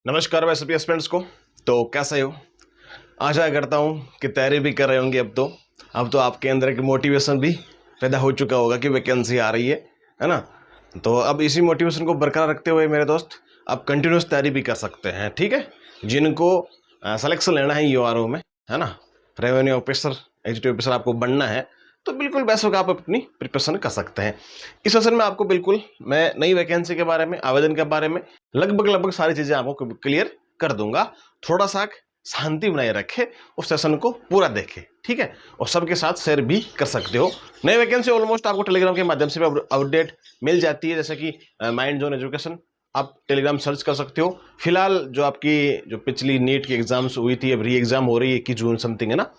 नमस्कार भाई सभी एस्पिरेंट्स को। तो कैसे हो? आशा करता हूँ कि तैयारी भी कर रहे होंगे। अब तो आपके अंदर एक मोटिवेशन भी पैदा हो चुका होगा कि वैकेंसी आ रही है ना। तो अब इसी मोटिवेशन को बरकरार रखते हुए मेरे दोस्त आप कंटिन्यूस तैयारी भी कर सकते हैं। ठीक है, जिनको सिलेक्शन लेना है यूआरओ में, है ना, रेवेन्यू ऑफिसर, एग्जीक्यूटिव ऑफिसर आपको बनना है, तो बिल्कुल वैसे होकर आप अपनी प्रिपरेशन कर सकते हैं। इस सेशन में आपको बिल्कुल मैं नई वैकेंसी के बारे में, आवेदन के बारे में लगभग सारी चीजें आपको क्लियर कर दूंगा। थोड़ा सा शांति बनाए रखे, उस सेशन को पूरा देखे, ठीक है, और सबके साथ शेयर भी कर सकते हो। नई वैकेंसी ऑलमोस्ट आपको टेलीग्राम के माध्यम से भी अपडेट मिल जाती है, जैसे कि माइंड जोन एजुकेशन आप टेलीग्राम सर्च कर सकते हो। फिलहाल जो आपकी जो पिछली नीट की एग्जाम्स हुई थी, अब री एग्जाम हो रही है 21 जून समथिंग, है ना,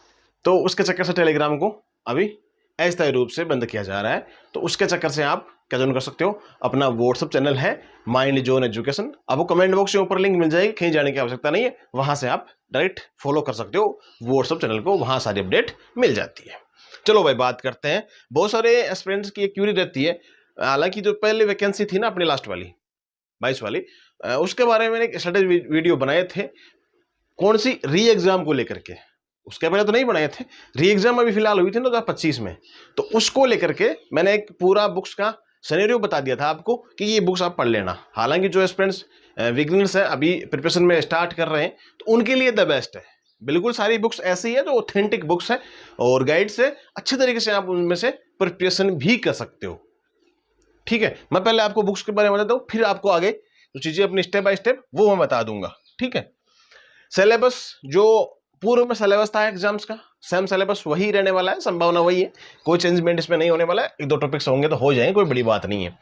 तो उसके चक्कर से टेलीग्राम को अभी अस्थायी रूप से बंद किया जा रहा है। तो उसके चक्कर से आप क्या ज्वाइन कर सकते हो, अपना व्हाट्सएप चैनल है माइंड जोन एजुकेशन, आपको कमेंट बॉक्स के ऊपर लिंक मिल जाएगी, कहीं जाने की आवश्यकता नहीं है, वहां से आप डायरेक्ट फॉलो कर सकते हो व्हाट्सएप चैनल को, वहां सारी अपडेट मिल जाती है। चलो भाई बात करते हैं। बहुत सारे एस्पिरेंट्स की एक क्यूरी रहती है, हालांकि जो पहले वैकेंसी थी ना अपनी लास्ट वाली 22 वाली, उसके बारे में एक स्टडी वीडियो बनाए थे, कौन सी री एग्जाम को लेकर के। उसके पहले तो नहीं बनाए थे, री एग्जाम अभी फिलहाल हुई थी ना 2025 में, तो उसको लेकर के मैंने एक पूरा बुक्स का सिनेरियो बता दिया था आपको कि ये बुक्स आप पढ़ लेना। हालांकि जो स्टूडेंट्स बिगिनर्स है, अभी प्रिपरेशन में स्टार्ट कर रहे हैं, तो उनके लिए द बेस्ट है। बिल्कुल सारी बुक्स ऐसी है जो ऑथेंटिक बुक्स है और गाइड से अच्छे तरीके से आप उनमें से प्रिपरेशन भी कर सकते हो। ठीक है, मैं पहले आपको बुक्स के बारे में बताता हूँ, फिर आपको आगे जो चीजें अपनी स्टेप बाय स्टेप वो मैं बता दूंगा। ठीक है, सिलेबस जो पूर्व में सिलेबस था एग्जाम्स का, सेम सिलेबस वही रहने वाला है, संभावना वही है, कोई चेंजमेंट इसमें नहीं होने वाला है। एक दो टॉपिक्स होंगे तो हो जाएंगे, कोई बड़ी बात नहीं है।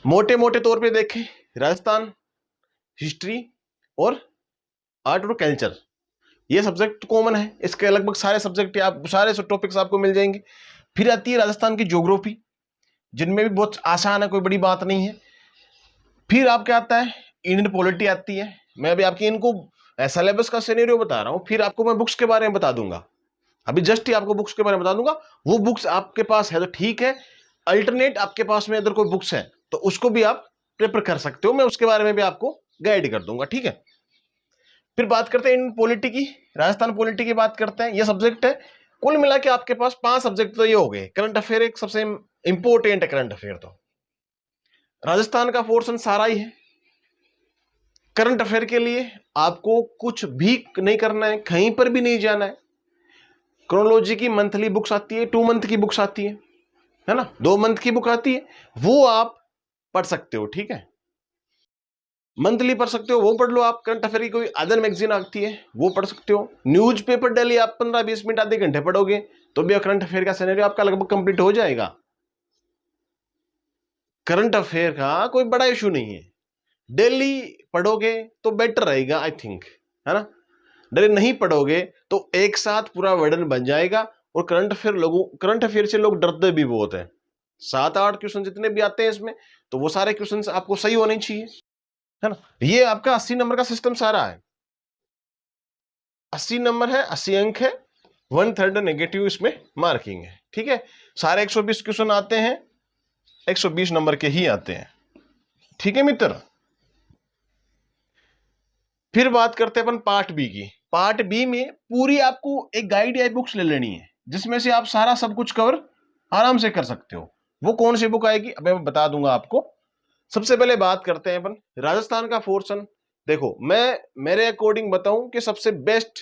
मोटे मोटे तौर पे देखें, राजस्थान, हिस्ट्री और आर्ट और कल्चर, ये सब्जेक्ट कॉमन है। इसके लगभग सारे सब्जेक्ट आप सारे टॉपिक्स आपको मिल जाएंगे। फिर आती है राजस्थान की ज्योग्राफी, जिनमें भी बहुत आसान है, कोई बड़ी बात नहीं है। फिर आपके आता है इंडियन पॉलिटी आती है। मैं अभी आपकी इनको सिलेबस का सिनेरियो बता रहा हूं, फिर आपको मैं बुक्स के बारे में बता दूंगा। अभी जस्ट ही आपको बुक्स के बारे में बता दूंगा। वो बुक्स आपके पास है तो ठीक है, अल्टरनेट आपके पास में अगर कोई बुक्स है तो उसको भी आप प्रेफर कर सकते हो, मैं उसके बारे में भी आपको गाइड कर दूंगा। ठीक है, फिर बात करते हैं इंडियन पॉलिटी की, राजस्थान पॉलिटी की बात करते हैं। ये सब्जेक्ट है, कुल मिला के आपके पास 5 सब्जेक्ट तो ये हो गए। करंट अफेयर एक सबसे इंपॉर्टेंट है, करंट अफेयर तो राजस्थान का पोर्शन सारा ही है। करंट अफेयर के लिए आपको कुछ भी नहीं करना है, कहीं पर भी नहीं जाना है। क्रोनोलॉजी की मंथली बुक्स आती है, 2 मंथ की बुक्स आती है ना, 2 मंथ की बुक आती है, वो आप पढ़ सकते हो। ठीक है, मंथली पढ़ सकते हो, वो पढ़ लो आप। करंट अफेयर की कोई अदर मैगजीन आती है वो पढ़ सकते हो। न्यूज़पेपर डेली आप 15-20 मिनट आधे घंटे पढ़ोगे तो भी करंट अफेयर का सिनेरियो आपका लगभग कंप्लीट हो जाएगा। करंट अफेयर का कोई बड़ा इशू नहीं है, डेली पढ़ोगे तो बेटर रहेगा आई थिंक, है ना। डेली नहीं पढ़ोगे तो एक साथ पूरा वर्डन बन जाएगा। और करंट अफेयर से लोग डरते भी बहुत है। 7-8 क्वेश्चन जितने भी आते हैं इसमें, तो वो सारे क्वेश्चन आपको सही होने चाहिए, है ना। ये आपका 80 नंबर का सिस्टम सारा है, 80 नंबर है, 80 अंक है, 1/3 नेगेटिव इसमें मार्किंग है। ठीक है, सारे 120 क्वेश्चन आते हैं, 120 नंबर के ही आते हैं। ठीक है मित्र, फिर बात करते हैं अपन पार्ट बी की। पार्ट बी में पूरी आपको एक गाइड या बुक्स ले लेनी है, जिसमें से आप सारा सब कुछ कवर आराम से कर सकते हो। वो कौन सी बुक आएगी अबे मैं बता दूंगा आपको। सबसे पहले बात करते हैं अपन राजस्थान का पोर्शन। देखो, मैं मेरे अकॉर्डिंग बताऊं कि सबसे बेस्ट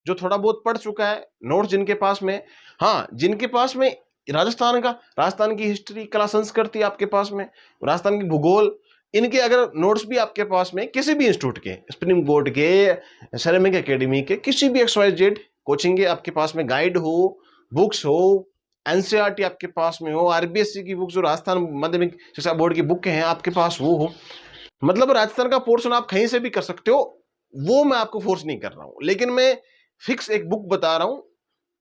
जो थोड़ा बहुत पढ़ चुका है, नोट्स जिनके पास में, हाँ जिनके पास में राजस्थान की हिस्ट्री, कला, संस्कृति आपके पास में, राजस्थान की भूगोल, इनके अगर नोट्स भी आपके पास में किसी भी इंस्टीट्यूट के, सुप्रीम कोर्ट के, सेरेमिक एकेडमी के, किसी भी XYZ कोचिंग के आपके पास में गाइड हो, बुक्स हो, एनसीईआरटी आपके पास में हो, आरबीएससी की बुक्स, जो राजस्थान माध्यमिक शिक्षा बोर्ड की बुक हैं आपके पास वो हो, मतलब राजस्थान का पोर्शन आप कहीं से भी कर सकते हो। वो मैं आपको फोर्स नहीं कर रहा हूं, लेकिन मैं फिक्स एक बुक बता रहा हूं,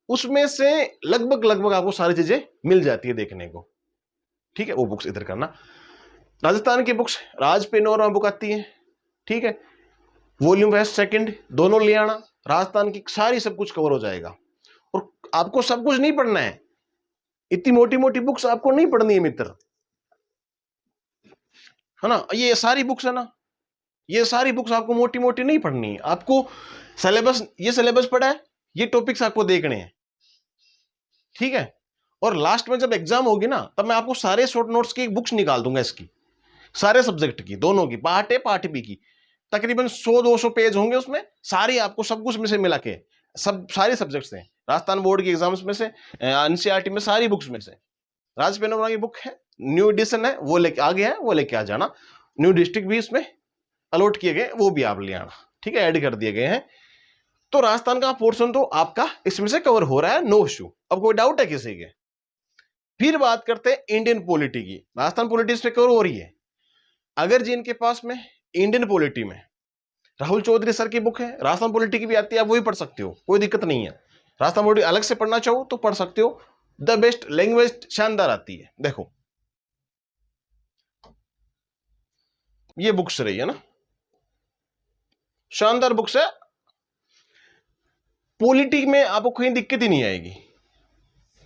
उसमें से लगभग आपको सारी चीजें मिल जाती है देखने को। ठीक है, वो बुक्स इधर करना। राजस्थान की बुक्स राज पेनोरमा बुक आती है, ठीक है, वॉल्यूम फर्स्ट सेकंड दोनों ले आना। राजस्थान की सारी सब कुछ कवर हो जाएगा। और आपको सब कुछ नहीं पढ़ना है, इतनी मोटी मोटी बुक्स आपको नहीं पढ़नी है मित्र, है ना। ये सारी बुक्स है ना, ये सारी बुक्स आपको मोटी मोटी नहीं पढ़नी है, आपको सिलेबस, ये सिलेबस पढ़ा है, ये टॉपिक्स आपको देखने हैं, ठीक है। और लास्ट में जब एग्जाम होगी ना, तब मैं आपको सारे शॉर्ट नोट्स की बुक्स निकाल दूंगा, इसकी सारे सब्जेक्ट की, दोनों की, पार्ट ए पार्ट बी की, तकरीबन 100-200 पेज होंगे उसमें, सारी आपको सब कुछ में से मिला के, सब सारे सब्जेक्ट से, राजस्थान बोर्ड के एग्जाम्स में से, एनसीईआरटी में सारी बुक्स में से। राज पेनोरा की बुक है, न्यू एडिशन है, वो लेके आ गया है, वो लेके आ जाना। न्यू डिस्ट्रिक्ट भी इसमें अलॉट किए गए, वो भी आप ले आना, ठीक है, ऐड कर दिए गए हैं। तो राजस्थान का पोर्शन तो आपका इसमें से कवर हो रहा है, नो इश्यू। अब कोई डाउट है किसी के? फिर बात करते हैं इंडियन पॉलिटी की। राजस्थान पॉलिटी पे कवर हो रही है। अगर जिनके पास में इंडियन पॉलिटी में राहुल चौधरी सर की बुक है, राजस्थान पॉलिटी की भी आती है, आप वही पढ़ सकते हो, कोई दिक्कत नहीं है। राजस्थान पॉलिटी अलग से पढ़ना चाहो तो पढ़ सकते हो, द बेस्ट लैंग्वेज, शानदार आती है। देखो ये बुक्स रही है ना, शानदार बुक्स है, पॉलिटी में आपको कहीं दिक्कत ही नहीं आएगी,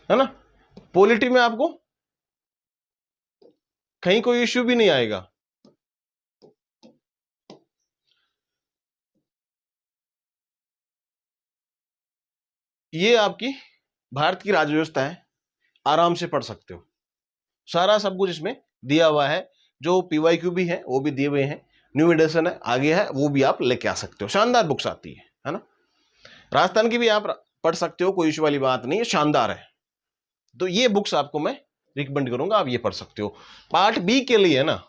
है ना। पॉलिटी में आपको कहीं कोई इश्यू भी नहीं आएगा। ये आपकी भारत की राज्य व्यवस्था है, आराम से पढ़ सकते हो, सारा सब कुछ इसमें दिया हुआ है। जो पीवाईक्यू भी है वो भी दिए हुए हैं, न्यू एडिशन है आगे है, वो भी आप लेके आ सकते हो। शानदार बुक्स आती है ना। राजस्थान की भी आप पढ़ सकते हो, कोई इश्यू वाली बात नहीं है, शानदार है। तो ये बुक्स आपको मैं रिकमेंड करूंगा, आप ये पढ़ सकते हो। पार्ट बी के लिए ना,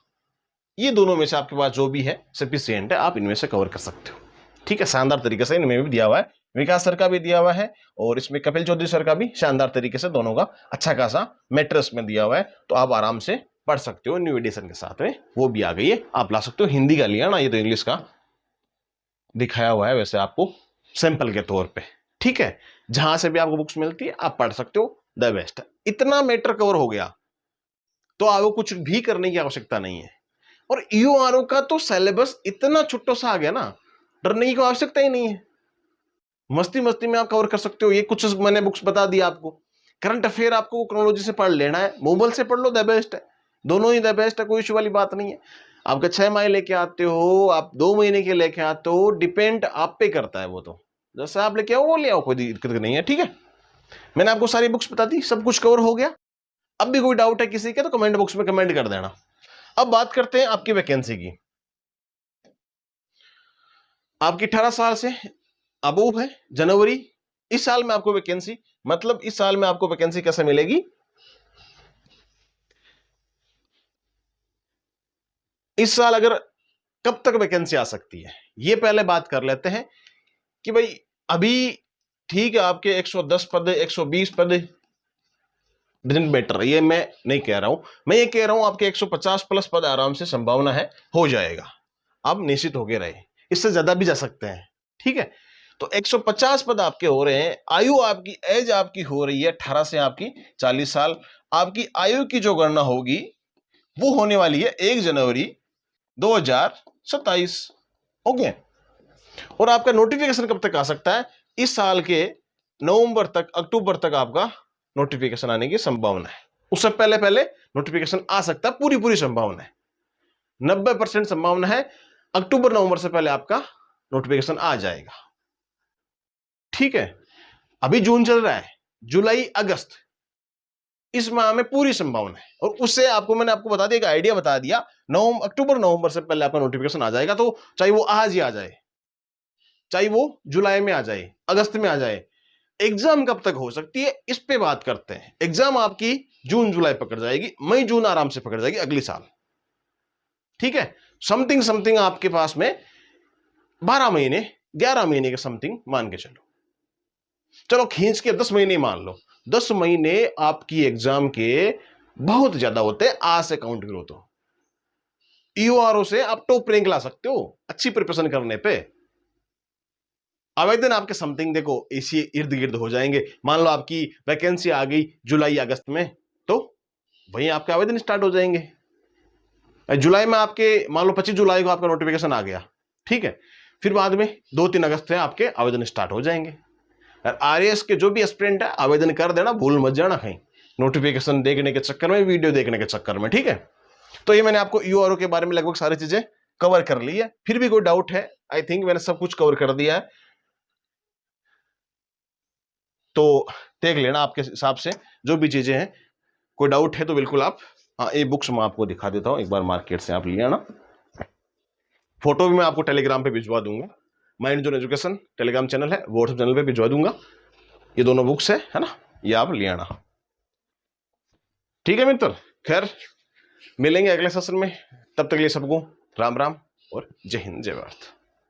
ये दोनों में से आपके पास जो भी है सफिशिएंट है, आप इनमें से कवर कर सकते हो, ठीक है। शानदार तरीके से इनमें भी दिया हुआ है, विकास सर का भी दिया हुआ है, और इसमें कपिल चौधरी सर का भी शानदार तरीके से, दोनों का अच्छा खासा मैट्रेस में दिया हुआ है। तो आप आराम से पढ़ सकते हो, न्यू एडिशन के साथ में वो भी आ गई है, आप ला सकते हो। हिंदी का लिया ना, ये तो इंग्लिश का दिखाया हुआ है वैसे आपको सैंपल के तौर पे, ठीक है। जहां से भी आपको बुक्स मिलती है आप पढ़ सकते हो, द बेस्ट। इतना मैटर कवर हो गया तो आपको कुछ भी करने की आवश्यकता नहीं है। और यूआरओ का तो सिलेबस इतना छोटा सा आ गया ना, डरने की कोई आवश्यकता ही नहीं है, मस्ती मस्ती में आप कवर कर सकते हो। ये कुछ मैंने बुक्स बता दी आपको। करंट अफेयर आपको क्रोनोलॉजी से पढ़ लेना है, मोबाइल से पढ़ लो, द बेस्ट है, दोनों ही द बेस्ट है, कोई इश्यू वाली बात नहीं है। आपका 6 माह लेके आते हो, आप 2 महीने के लेके आते हो, डिपेंड आप पे करता है वो, तो जैसे आप लेके आओ वो ले आओ, कोई दिक्कत नहीं है, ठीक है। मैंने आपको सारी बुक्स बता दी, सब कुछ कवर हो गया। अब भी कोई डाउट है किसी के तो कमेंट बॉक्स में कमेंट कर देना। अब बात करते हैं आपकी वैकेंसी की। आपकी 18 साल से अबोव है, जनवरी, इस साल में आपको वैकेंसी, मतलब इस साल में आपको वैकेंसी कैसे मिलेगी? इस साल अगर कब तक वैकेंसी आ सकती है, ये पहले बात कर लेते हैं कि भाई अभी ठीक है, आपके 110 पद, 120 पद, डजंट मैटर, ये मैं नहीं कह रहा हूं, मैं ये कह रहा हूं आपके 150 प्लस पद आराम से संभावना है, हो जाएगा, आप निश्चित होके रहे, इससे ज्यादा भी जा सकते हैं, ठीक है। तो 150 पद आपके हो रहे हैं। आयु आपकी, एज आपकी हो रही है 18 से आपकी 40 साल। आपकी आयु की जो गणना होगी वो होने वाली है 1 जनवरी 2027, ओके। और आपका नोटिफिकेशन कब तक आ सकता है? इस साल के नवंबर तक, अक्टूबर तक आपका नोटिफिकेशन आने की संभावना है। उससे पहले पहले नोटिफिकेशन आ सकता है, पूरी पूरी संभावना है, 90% संभावना है अक्टूबर नवंबर से पहले आपका नोटिफिकेशन आ जाएगा, ठीक है। अभी जून चल रहा है, जुलाई अगस्त, इस माह में पूरी संभावना है। और उससे आपको मैंने आपको बता दिया, एक आइडिया बता दिया, अक्टूबर नवंबर से पहले आपका नोटिफिकेशन आ जाएगा। तो चाहे वो आज ही आ जाए, चाहे वो जुलाई में आ जाए, अगस्त में आ जाए, एग्जाम कब तक हो सकती है इस पे बात करते हैं। एग्जाम आपकी जून जुलाई पकड़ जाएगी, मई जून आराम से पकड़ जाएगी अगले साल, ठीक है। समथिंग समथिंग आपके पास में 12 महीने, 11 महीने के समथिंग मान के चलो, चलो खींच के 10 महीने मान लो। 10 महीने आपकी एग्जाम के बहुत ज्यादा होते हैं, आज से काउंट करो तो यूआरओ से आप टॉप रैंक ला सकते हो अच्छी प्रिपरेशन करने पे। आवेदन आपके समथिंग देखो इसी इर्द गिर्द हो जाएंगे। मान लो आपकी वैकेंसी आ गई जुलाई अगस्त में, तो वहीं आपके आवेदन स्टार्ट हो जाएंगे। जुलाई में आपके मान लो 25 जुलाई को आपका नोटिफिकेशन आ गया, ठीक है, फिर बाद में 2-3 अगस्त से आपके आवेदन स्टार्ट हो जाएंगे। आरएएस के जो भी एस्पिरेंट है आवेदन कर देना, भूल मत जाना कहीं नोटिफिकेशन देखने के चक्कर में, वीडियो देखने के चक्कर में, ठीक है। तो ये मैंने आपको यूआरओ के बारे में लगभग सारी चीजें कवर कर ली है। फिर भी कोई डाउट है, आई थिंक मैंने सब कुछ कवर कर दिया है, तो देख लेना आपके हिसाब से जो भी चीजें हैं। कोई डाउट है तो बिल्कुल आप, हाँ ये बुक्स मैं आपको दिखा देता हूँ एक बार, मार्केट से आप ले आना। फोटो भी मैं आपको टेलीग्राम पे भिजवा दूंगा, mind zone education Telegram channel है, व्हाट्सएप चैनल पे भिजवा दूंगा। ये दोनों बुक्स है ना, ये आप ले आना। ठीक है मित्र, खैर मिलेंगे अगले सेशन में, तब तक के लिए सबको राम राम और जय हिंद जय भारत।